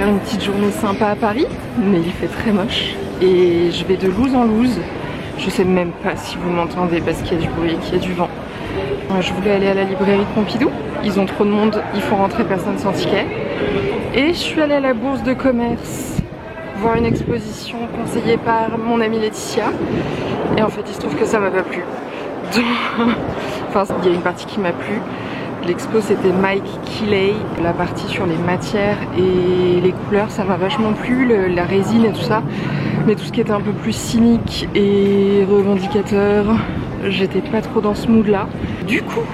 Une petite journée sympa à Paris, mais il fait très moche et je vais de loose en loose. Je sais même pas si vous m'entendez parce qu'il y a du bruit et qu'il y a du vent. Je voulais aller à la librairie de Pompidou, ils ont trop de monde, il faut rentrer personne sans ticket. Et je suis allée à la bourse de commerce voir une exposition conseillée par mon amie Laetitia et en fait il se trouve que ça m'a pas plu. Donc... enfin il y a une partie qui m'a plu. L'expo c'était Mike Keeley, la partie sur les matières et les couleurs ça m'a vachement plu, la résine et tout ça. Mais tout ce qui était un peu plus cynique et revendicateur, j'étais pas trop dans ce mood là. Du coup,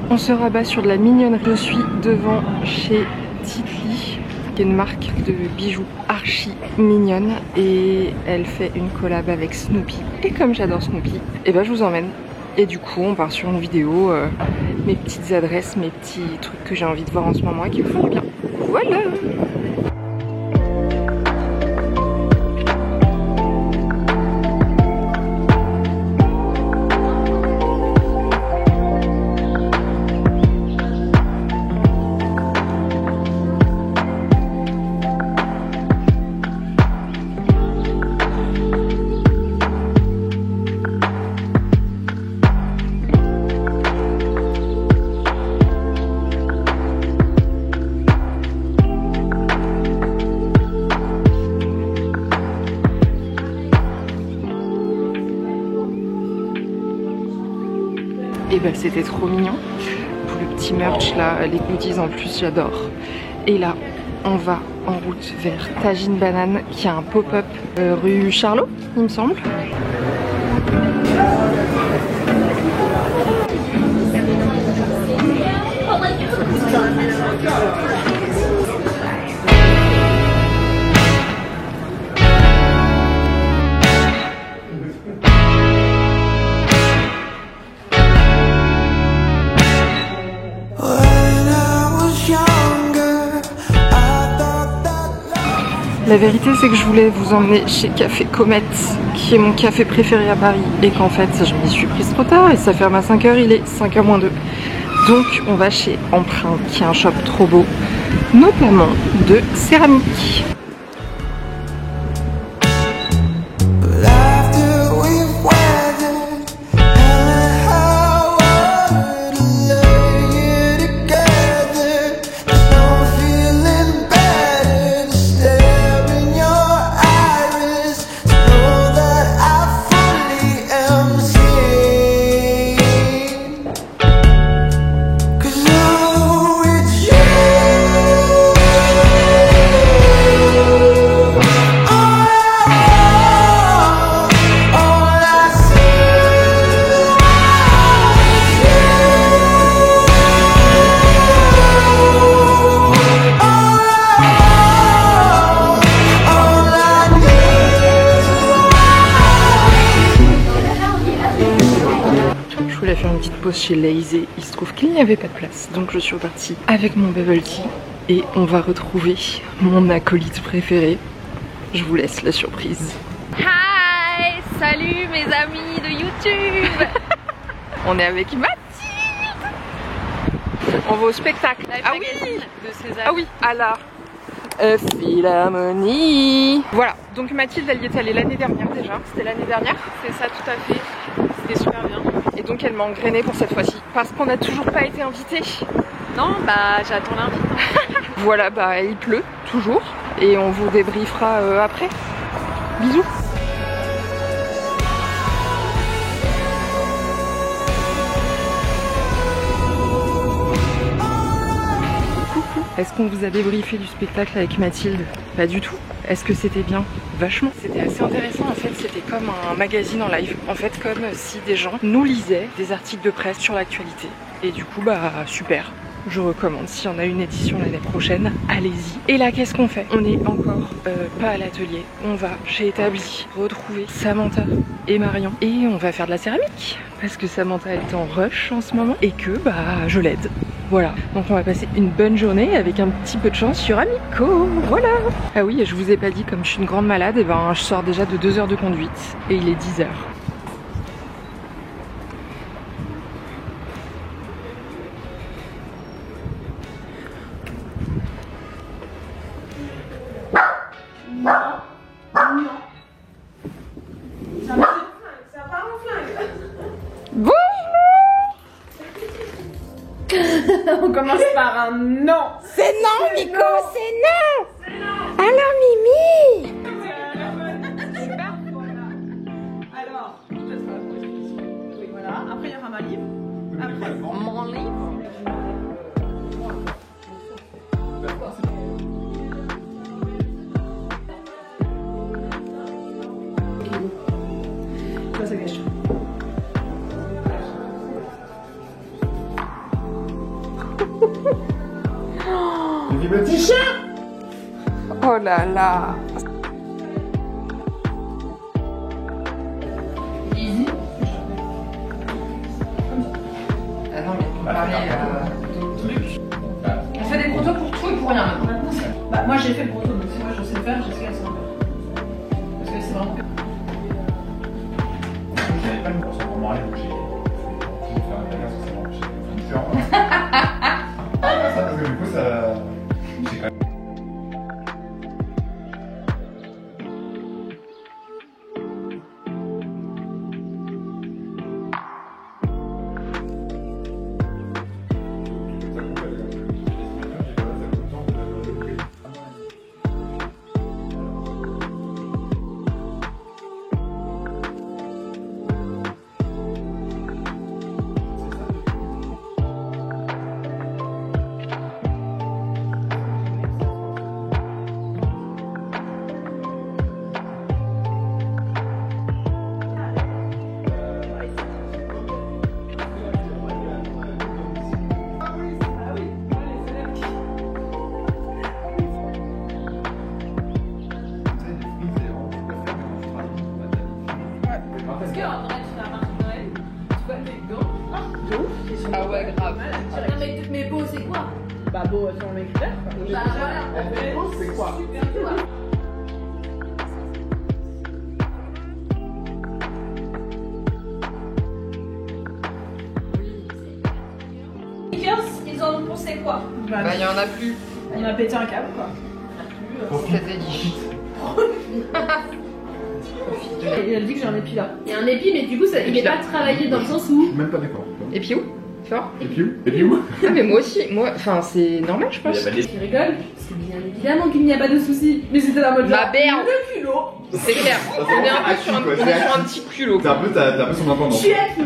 on se rabat sur de la mignonnerie. Je suis devant chez Titli, qui est une marque de bijoux archi mignonne et elle fait une collab avec Snoopy. Et comme j'adore Snoopy, et ben je vous emmène. Et du coup on part sur une vidéo, mes petites adresses, mes petits trucs que j'ai envie de voir en ce moment et qui me font du bien. Voilà. Et bah c'était trop mignon. Pour le petit merch là, les goodies en plus j'adore. Et là on va en route vers Tagine Banane qui a un pop-up rue Charlot il me semble. La vérité c'est que je voulais vous emmener chez Café Comète qui est mon café préféré à Paris et qu'en fait je m'y suis prise trop tard et ça ferme à 5h, il est 5h moins 2. Donc on va chez Empreinte qui est un shop trop beau, notamment de céramique. Faire une petite pause chez Lazy, il se trouve qu'il n'y avait pas de place donc je suis repartie avec mon bubble tea et on va retrouver mon acolyte préféré. Je vous laisse la surprise. Hi, salut mes amis de YouTube. On est avec Mathilde. On va au spectacle. Ah oui, de César. Ah oui, à la Philharmonie. Voilà, donc Mathilde elle y est allée l'année dernière déjà. C'était l'année dernière. C'est ça, tout à fait. C'était super bien. Et donc elle m'a engrainée pour cette fois-ci. Parce qu'on n'a toujours pas été invités. Non, bah j'attends l'invite. Voilà, bah il pleut toujours. Et on vous débriefera après. Bisous. Est-ce qu'on vous a débriefé du spectacle avec Mathilde? Pas du tout. Est-ce que c'était bien? Vachement. C'était assez intéressant en fait, c'était comme un magazine en live. En fait, comme si des gens nous lisaient des articles de presse sur l'actualité. Et du coup, bah super. Je recommande, s'il y en a une édition l'année prochaine, allez-y. Et là, qu'est-ce qu'on fait? On est encore pas à l'atelier. On va chez Établi retrouver Samantha et Marion. Et on va faire de la céramique. Parce que Samantha est en rush en ce moment. Et que, bah, je l'aide. Voilà. Donc on va passer une bonne journée avec un petit peu de chance sur Amico. Voilà. Ah oui, je vous ai pas dit, comme je suis une grande malade, et ben je sors déjà de 2 heures de conduite. Et il est 10 heures. On commence par un non. C'est non, Nico, c'est non. Alors, Mimi. Super. Voilà. Alors, je te ferai la proposition. Oui, voilà. Après, il y aura ma livre. Après, mon livre. Ça, c'est question. Petit chat. Oh là là. Easy. Ah non, mais pour parler d'autres trucs. On fait des protos pour tout et pour rien. Bah, moi j'ai fait le proto, donc si moi je sais le faire, j'essaie qu'elle sait le faire. Parce que c'est vraiment. J'avais pas le mot sur mon mari, donc j'ai fait un délire sur ça, j'ai différent. Ça, parce que du coup, ça. J'ai quand même. Ah ouais, grave. Mais beau, c'est quoi? Bah, beau, selon mes critères. Bah voilà. Beau, c'est quoi? Super quoi. Ils en ont pensé quoi? Bah, il y en a plus. On a pété un câble, quoi. C'était liche. Et elle dit que j'ai un épi là. Il y a un épi, mais du coup, ça, il n'est pas travaillé dans le sens où. Je suis même pas d'accord. Et puis où? Fort? Et puis où? Et puis où? Ah mais moi aussi, enfin c'est normal je pense. Il y a pas des. Tu rigoles? C'est bien évidemment qu'il n'y a pas de souci. Mais c'était la mode Ma berle. Le culot. C'est clair, on est un peu sur un, on est sur un petit culot. T'as un peu son indépendance. Je suis acquis.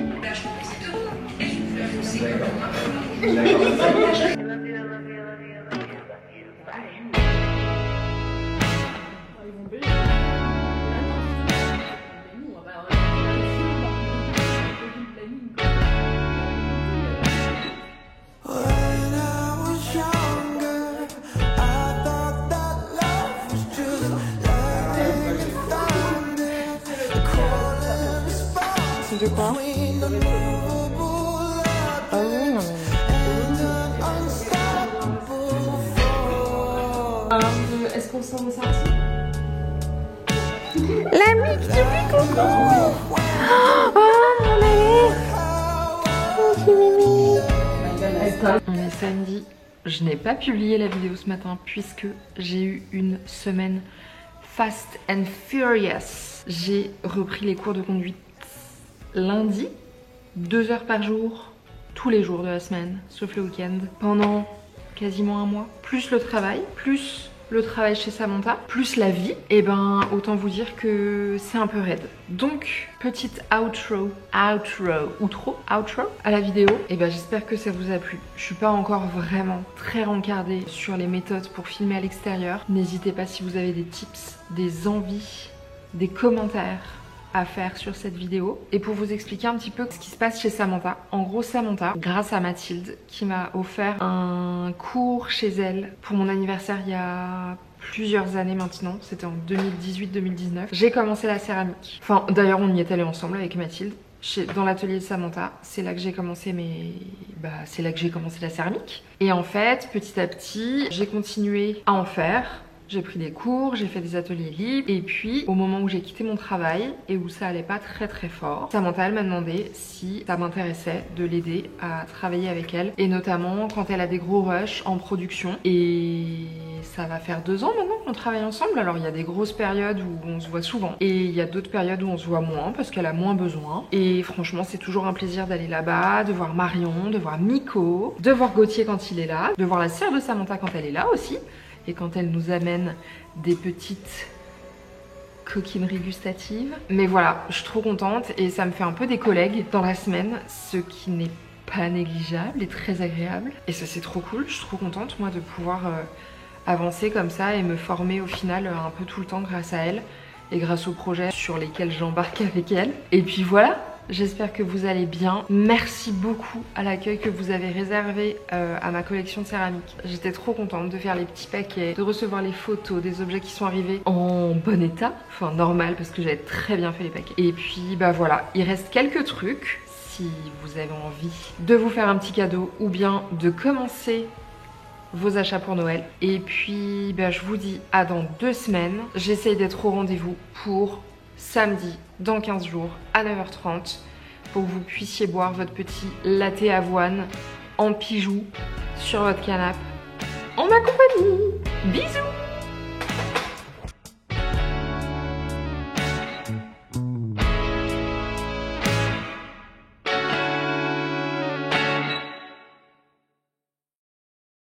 De quoi? Ah oui, non mais... Est-ce qu'on s'en va sortir? La mix du coucou. Oh, mon bébé. Mimi. On est samedi. Je n'ai pas publié la vidéo ce matin puisque j'ai eu une semaine fast and furious. J'ai repris les cours de conduite lundi, 2 heures par jour, tous les jours de la semaine, sauf le week-end, pendant quasiment un mois, plus le travail, plus le travail chez Samantha, plus la vie, et ben autant vous dire que c'est un peu raide. Donc, petite outro à la vidéo, et ben j'espère que ça vous a plu. Je suis pas encore vraiment très rencardée sur les méthodes pour filmer à l'extérieur. N'hésitez pas si vous avez des tips, des envies, des commentaires à faire sur cette vidéo. Et pour vous expliquer un petit peu ce qui se passe chez Samantha. En gros, Samantha, grâce à Mathilde, qui m'a offert un cours chez elle pour mon anniversaire il y a plusieurs années maintenant, c'était en 2018-2019, j'ai commencé la céramique. Enfin, d'ailleurs, on y est allé ensemble avec Mathilde. Dans l'atelier de Samantha, c'est là que j'ai commencé c'est là que j'ai commencé la céramique. Et en fait, petit à petit, j'ai continué à en faire. J'ai pris des cours, j'ai fait des ateliers libres et puis au moment où j'ai quitté mon travail et où ça allait pas très très fort, Samantha elle m'a demandé si ça m'intéressait de l'aider à travailler avec elle et notamment quand elle a des gros rushs en production. Et ça va faire 2 ans maintenant qu'on travaille ensemble. Alors il y a des grosses périodes où on se voit souvent et il y a d'autres périodes où on se voit moins parce qu'elle a moins besoin. Et franchement c'est toujours un plaisir d'aller là-bas, de voir Marion, de voir Miko, de voir Gauthier quand il est là, de voir la sœur de Samantha quand elle est là aussi. Et quand elle nous amène des petites coquineries gustatives. Mais voilà, je suis trop contente et ça me fait un peu des collègues dans la semaine, ce qui n'est pas négligeable et très agréable. Et ça c'est trop cool, je suis trop contente moi de pouvoir avancer comme ça et me former au final un peu tout le temps grâce à elle et grâce aux projets sur lesquels j'embarque avec elle. Et puis voilà, j'espère que vous allez bien. Merci beaucoup à l'accueil que vous avez réservé à ma collection de céramique. J'étais trop contente de faire les petits paquets, de recevoir les photos des objets qui sont arrivés en bon état. Enfin normal parce que j'avais très bien fait les paquets. Et puis bah voilà, il reste quelques trucs. Si vous avez envie de vous faire un petit cadeau ou bien de commencer vos achats pour Noël. Et puis bah, je vous dis à dans 2 semaines. J'essaye d'être au rendez-vous pour samedi dans 15 jours à 9h30 pour que vous puissiez boire votre petit latte avoine en pigeou sur votre canapé en ma compagnie. Bisous!